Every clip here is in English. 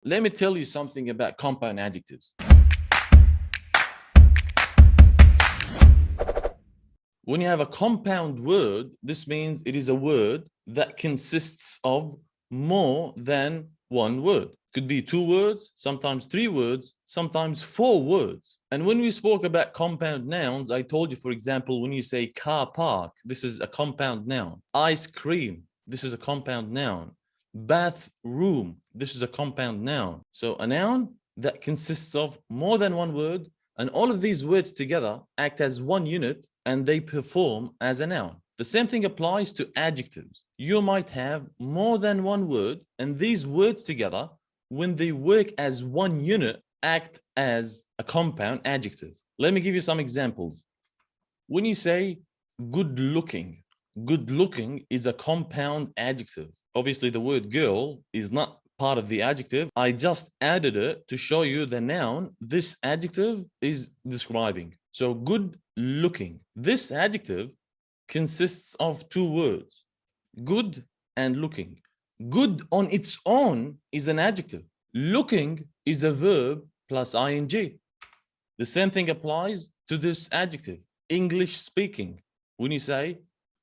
Let me tell you something about compound adjectives. When you have a compound word, this means it is a word that consists of more than one word. Could be 2 words, sometimes 3 words, sometimes 4 words. And when we spoke about compound nouns, I told you, for example, when you say car park, this is a compound noun. Ice cream, this is a compound noun. Bathroom, this is a compound noun. So a noun that consists of more than one word, and all of these words together act as one unit and they perform as a noun. The same thing applies to adjectives. You might have more than one word, and these words together, when they work as one unit, act as a compound adjective. Let me give you some examples. When you say good looking is a compound adjective. Obviously, the word girl is not part of the adjective. I just added it to show you the noun this adjective is describing. So good looking. This adjective consists of 2 words, good and looking. Good on its own is an adjective. Looking is a verb plus ing. The same thing applies to this adjective, English speaking. When you say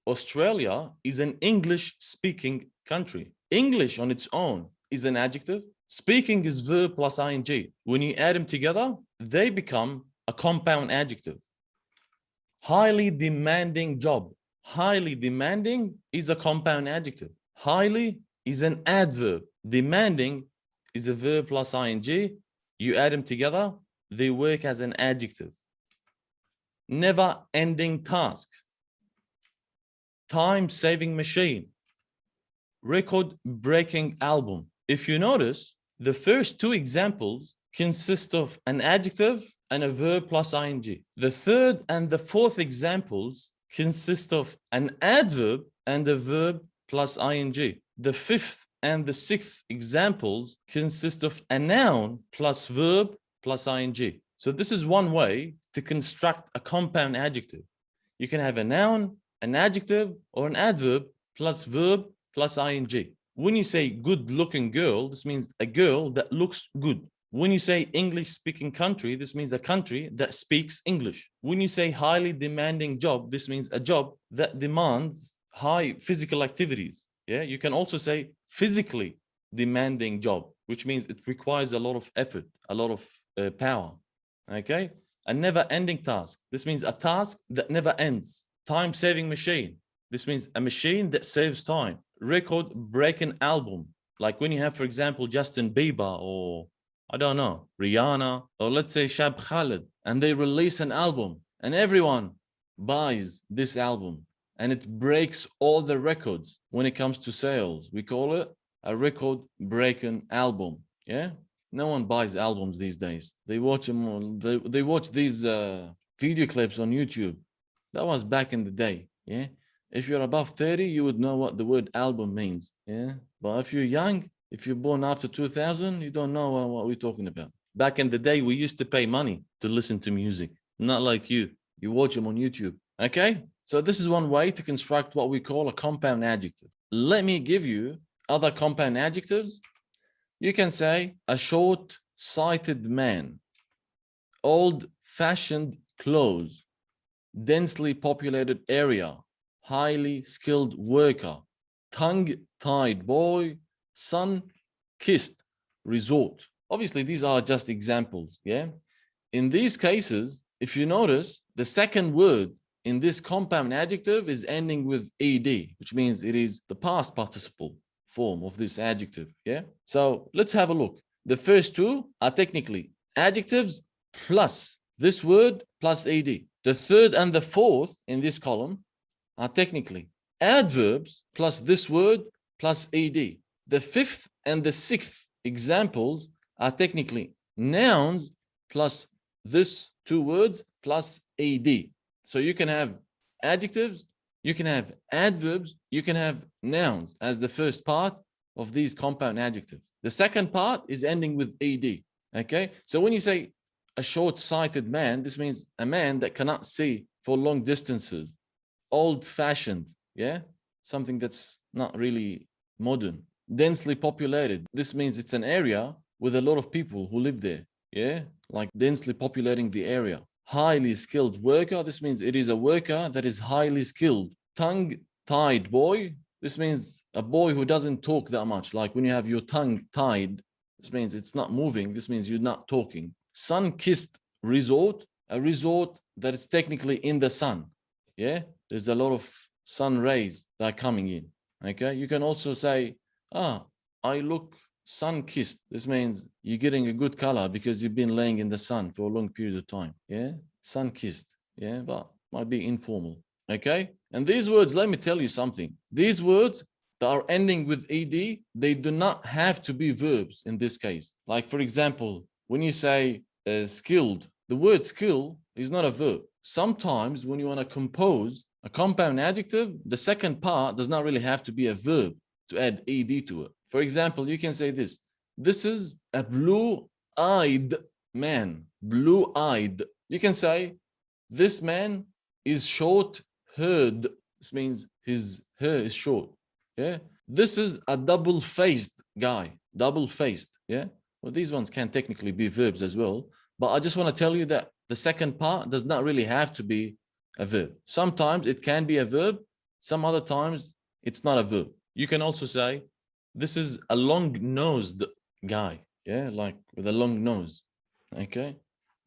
Australia is an English speaking country, English on its own is an adjective. Speaking is verb plus ing. When you add them together, they become a compound adjective. Highly demanding job. Highly demanding is a compound adjective. Highly is an adverb. Demanding is a verb plus ing. You add them together, they work as an adjective. Never-ending task. Time-saving machine. Record-breaking album. If you notice, the first 2 examples consist of an adjective and a verb plus ing. The third and the fourth examples consist of an adverb and a verb plus ing. The fifth and the sixth examples consist of a noun plus verb plus ing. So this is one way to construct a compound adjective. You can have a noun, an adjective, or an adverb plus verb plus ing. When you say good-looking girl, this means a girl that looks good. When you say English-speaking country, this means a country that speaks English. When you say highly demanding job, this means a job that demands high physical activities. Yeah, you can also say physically demanding job, which means it requires a lot of effort, a lot of power. Okay, a never-ending task. This means a task that never ends. Time-saving machine. This means a machine that saves time. Record-breaking album, like when you have, for example, Justin Bieber or I don't know, Rihanna, or let's say Shab Khalid, and they release an album and everyone buys this album and it breaks all the records when it comes to sales. We call it a record-breaking album. Yeah, no one buys albums these days. They watch them. They watch these video clips on YouTube. That was back in the day. Yeah, if you're above 30, you would know what the word album means. Yeah, but if you're young, if you're born after 2000, you don't know what we're talking about. Back in the day, we used to pay money to listen to music. Not like you. You watch them on YouTube. Okay? So this is one way to construct what we call a compound adjective. Let me give you other compound adjectives. You can say a short-sighted man, old-fashioned clothes, densely populated area, highly skilled worker, tongue-tied boy, sun-kissed resort. Obviously, these are just examples, yeah? In these cases, if you notice, the second word in this compound adjective is ending with ed, which means it is the past participle form of this adjective, yeah? So let's have a look. The first 2 are technically adjectives plus this word plus ed. The third and the fourth in this column are technically adverbs plus this word plus ed. The fifth and the sixth examples are technically nouns plus this 2 words plus ad. So you can have adjectives, you can have adverbs, you can have nouns as the first part of these compound adjectives. The second part is ending with ad. Okay, so when you say a short-sighted man, this means a man that cannot see for long distances. Old-fashioned, yeah, something that's not really modern. Densely populated, this means it's an area with a lot of people who live there. Yeah, like densely populating the area. Highly skilled worker. This means it is a worker that is highly skilled. Tongue-tied boy. This means a boy who doesn't talk that much. Like when you have your tongue tied, this means it's not moving. This means you're not talking. Sun-kissed resort. A resort that is technically in the sun. Yeah, there's a lot of sun rays that are coming in. Okay, you can also say, I look sun-kissed. This means you're getting a good color because you've been laying in the sun for a long period of time. Yeah, sun-kissed. Yeah, but might be informal. Okay, and these words, let me tell you something. These words that are ending with ed, they do not have to be verbs in this case. Like for example, when you say skilled, the word skill is not a verb. Sometimes when you want to compose a compound adjective, the second part does not really have to be a verb to add ed to it. For example, you can say this. This is a blue-eyed man. Blue-eyed. You can say, this man is short-haired. This means his hair is short. Yeah. This is a double-faced guy. Double-faced. Yeah. Well, these ones can technically be verbs as well. But I just want to tell you that the second part does not really have to be a verb. Sometimes it can be a verb. Some other times it's not a verb. You can also say, this is a long-nosed guy. Yeah, like with a long nose. Okay.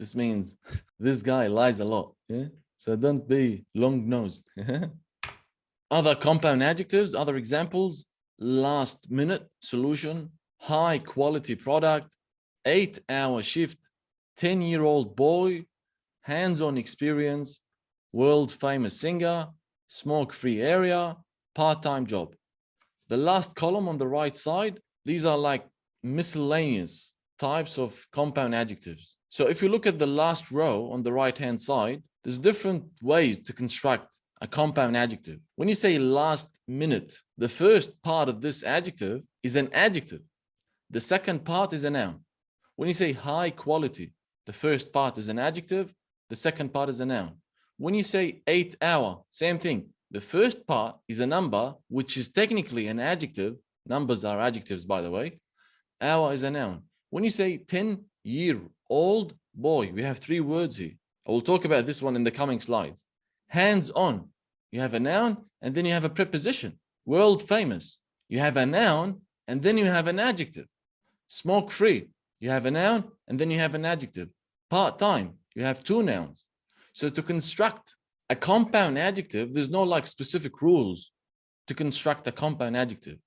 This means this guy lies a lot. Yeah. So don't be long-nosed. Other compound adjectives, other examples, last minute solution, high quality product, 8-hour shift, 10-year-old boy, hands-on experience, world famous singer, smoke-free area, part-time job. The last column on the right side, these are like miscellaneous types of compound adjectives. So if you look at the last row on the right-hand side, there's different ways to construct a compound adjective. When you say last minute, the first part of this adjective is an adjective. The second part is a noun. When you say high quality, the first part is an adjective. The second part is a noun. When you say 8-hour, same thing. The first part is a number, which is technically an adjective. Numbers are adjectives, by the way. Hour is a noun. When you say 10-year-old boy, we have 3 words here. I will talk about this one in the coming slides. Hands-on, you have a noun, and then you have a preposition. World famous, you have a noun, and then you have an adjective. Smoke-free, you have a noun, and then you have an adjective. Part-time, you have 2 nouns. So to construct a compound adjective, there's no like specific rules to construct a compound adjective.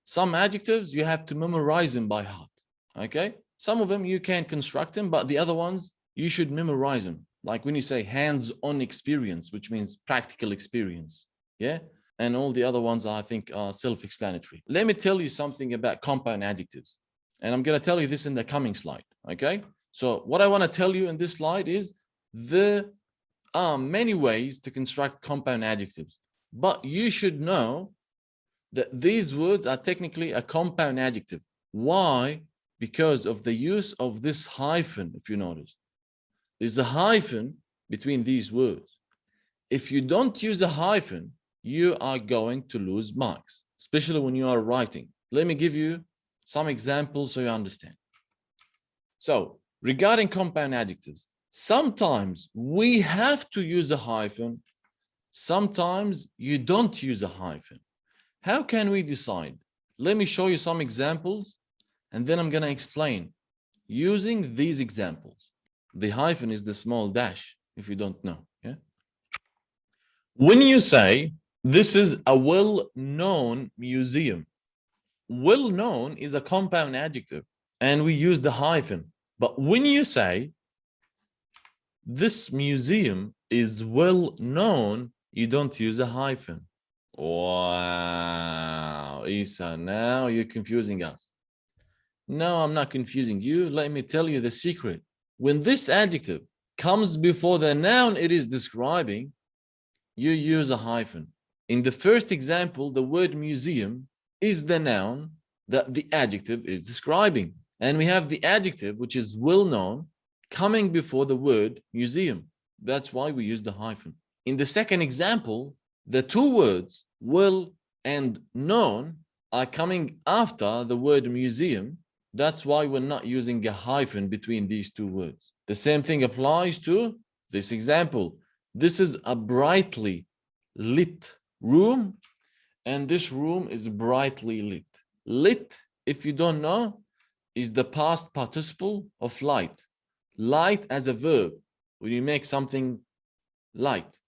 Some adjectives, you have to memorize them by heart. Okay? Some of them you can construct them, but the other ones, you should memorize them. Like when you say hands-on experience, which means practical experience. Yeah? And all the other ones, I think, are self-explanatory. Let me tell you something about compound adjectives. And I'm going to tell you this in the coming slide. Okay? So what I want to tell you in this slide is there are many ways to construct compound adjectives, but you should know that these words are technically a compound adjective. Why? Because of the use of this hyphen, if you notice. There's a hyphen between these words. If you don't use a hyphen, you are going to lose marks, especially when you are writing. Let me give you some examples so you understand. So, regarding compound adjectives, sometimes we have to use a hyphen. Sometimes you don't use a hyphen. How can we decide? Let me show you some examples, and then I'm going to explain using these examples. The hyphen is the small dash, if you don't know. Yeah. When you say, this is a well-known museum, well-known is a compound adjective, and we use the hyphen. But when you say, this museum is well-known, you don't use a hyphen. Wow, Isa, now you're confusing us. No, I'm not confusing you. Let me tell you the secret. When this adjective comes before the noun it is describing, you use a hyphen. In the first example, the word museum is the noun that the adjective is describing. And we have the adjective, which is well-known, coming before the word museum. That's why we use the hyphen. In the second example, the 2 words, well and known, are coming after the word museum, That's why we're not using a hyphen between these two words. The same thing applies to this example. This is a brightly lit room, and this room is brightly lit. Lit, if you don't know, is the past participle of light. Light as a verb, when you make something light.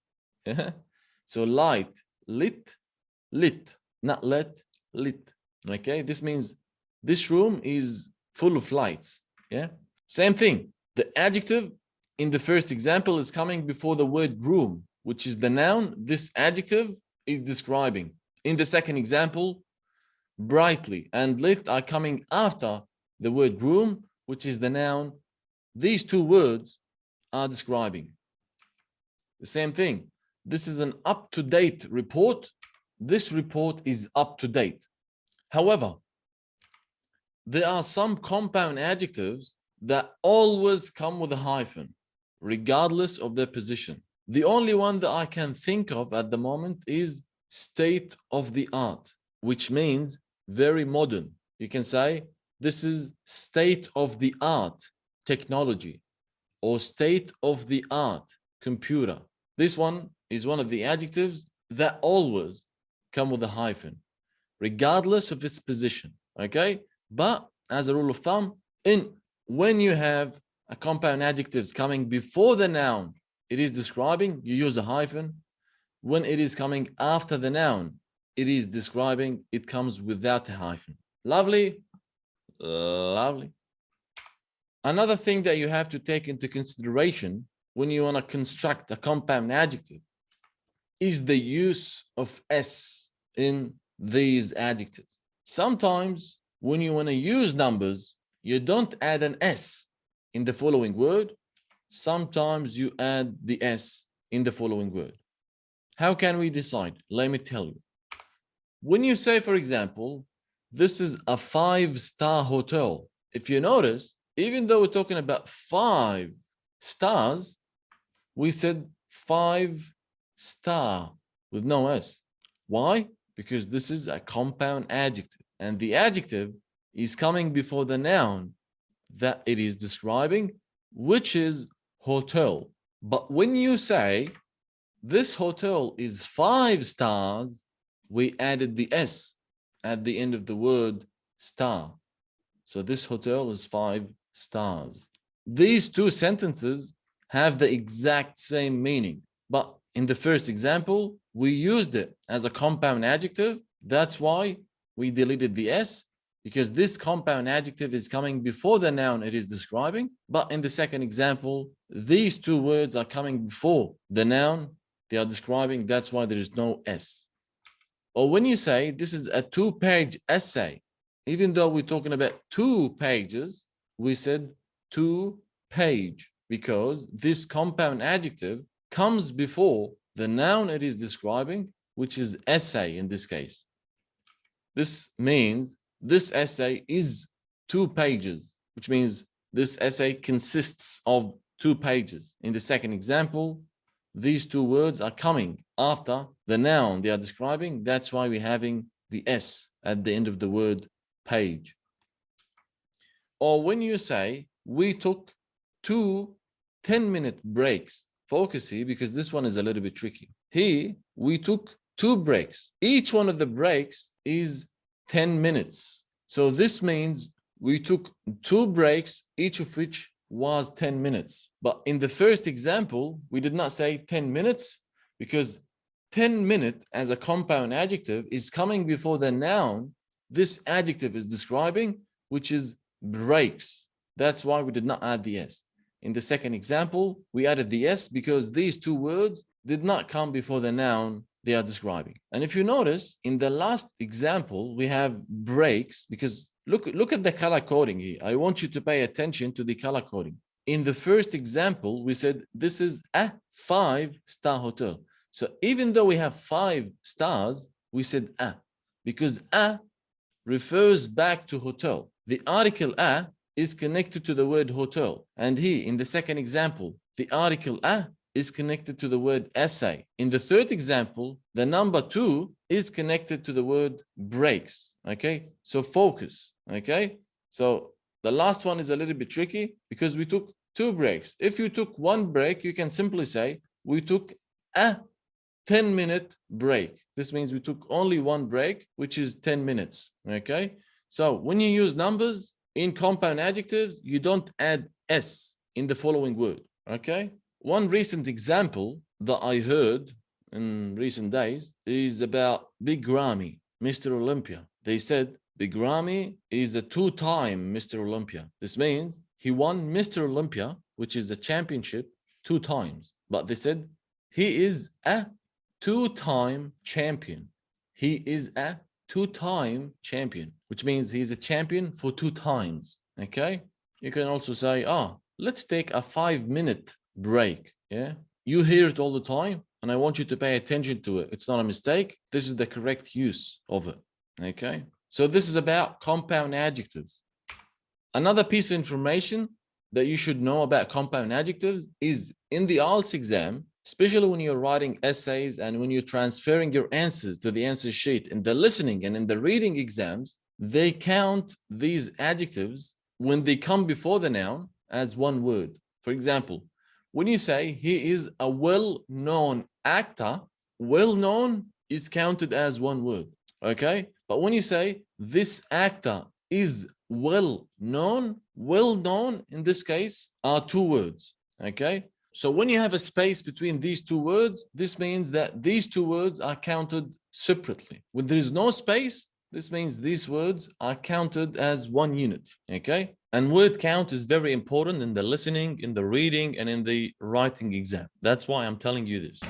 So light, lit, lit, not let, lit. Okay, this means this room is full of lights. Yeah, same thing. The adjective in the first example is coming before the word room, which is the noun this adjective is describing. In the second example, brightly and lit are coming after the word room, which is the noun these two words are describing. The same thing. This is an up-to-date report. This report is up to date. However, there are some compound adjectives that always come with a hyphen, regardless of their position. The only one that I can think of at the moment is state of the art, which means very modern. You can say this is state of the art technology or state of the art computer. This one is one of the adjectives that always come with a hyphen, regardless of its position. Okay, but as a rule of thumb, when you have a compound adjectives coming before the noun it is describing, you use a hyphen. When it is coming after the noun it is describing, it comes without a hyphen. Lovely, lovely. Another thing that you have to take into consideration when you want to construct a compound adjective is the use of s in these adjectives. Sometimes when you want to use numbers, you don't add an s in the following word. Sometimes you add the s in the following word. How can we decide? Let me tell you. When you say, for example, this is a 5-star hotel, if you notice, even though we're talking about 5 stars, we said 5-star with no s. Why? Because this is a compound adjective, and the adjective is coming before the noun that it is describing, which is hotel. But when you say this hotel is 5 stars, we added the s at the end of the word star. So this hotel is 5 stars. These two sentences have the exact same meaning, but in the first example, we used it as a compound adjective. That's why we deleted the s, because this compound adjective is coming before the noun it is describing. But in the second example, these two words are coming before the noun they are describing. That's why there is no s. Or when you say this is a 2-page essay, even though we're talking about 2 pages, we said 2-page, because this compound adjective comes before the noun it is describing, which is essay in this case. This means this essay is 2 pages, which means this essay consists of 2 pages. In the second example, these 2 words are coming after the noun they are describing. That's why we're having the s at the end of the word page. Or when you say we took 2 10-minute breaks. Focus here, because this one is a little bit tricky. Here we took 2 breaks. Each one of the breaks is 10 minutes. So this means we took 2 breaks, each of which was 10 minutes. But in the first example, we did not say 10 minutes because 10-minute as a compound adjective is coming before the noun this adjective is describing, which is breaks. That's why we did not add the s. In the second example, we added the s because these 2 words did not come before the noun they are describing. And if you notice, in the last example, we have breaks, because look at the color coding here. I want you to pay attention to the color coding. In the first example, we said this is a 5-star hotel. So even though we have 5 stars, we said a, because a refers back to hotel. The article a is connected to the word hotel. And here, in the second example, the article a is connected to the word essay. In the third example, the number 2 is connected to the word breaks. Okay, so focus. Okay, so The last one is a little bit tricky because we took 2 breaks. If you took 1 break, you can simply say we took a 10-minute break. This means we took only 1 break, which is 10 minutes. Okay. So when you use numbers in compound adjectives, you don't add s in the following word. Okay. One recent example that I heard in recent days is about Big Ramy, Mr. Olympia. They said Big Ramy is a 2-time Mr. Olympia. This means he won Mr. Olympia, which is a championship, 2 times. But they said he is a 2-time champion. He is a 2-time champion, which means he's a champion for 2 times. Okay. You can also say, let's take a 5-minute break. Yeah. You hear it all the time, and I want you to pay attention to it. It's not a mistake. This is the correct use of it. Okay. So this is about compound adjectives. Another piece of information that you should know about compound adjectives is in the IELTS exam, especially when you're writing essays and when you're transferring your answers to the answer sheet in the listening and in the reading exams, they count these adjectives when they come before the noun as 1 word. For example, when you say he is a well-known actor, well-known is counted as 1 word. Okay. But when you say this actor is well-known, well-known in this case are 2 words. Okay. So when you have a space between these 2 words, this means that these 2 words are counted separately. When there is no space, this means these words are counted as 1 unit. Okay. And word count is very important in the listening, in the reading, and in the writing exam. That's why I'm telling you this.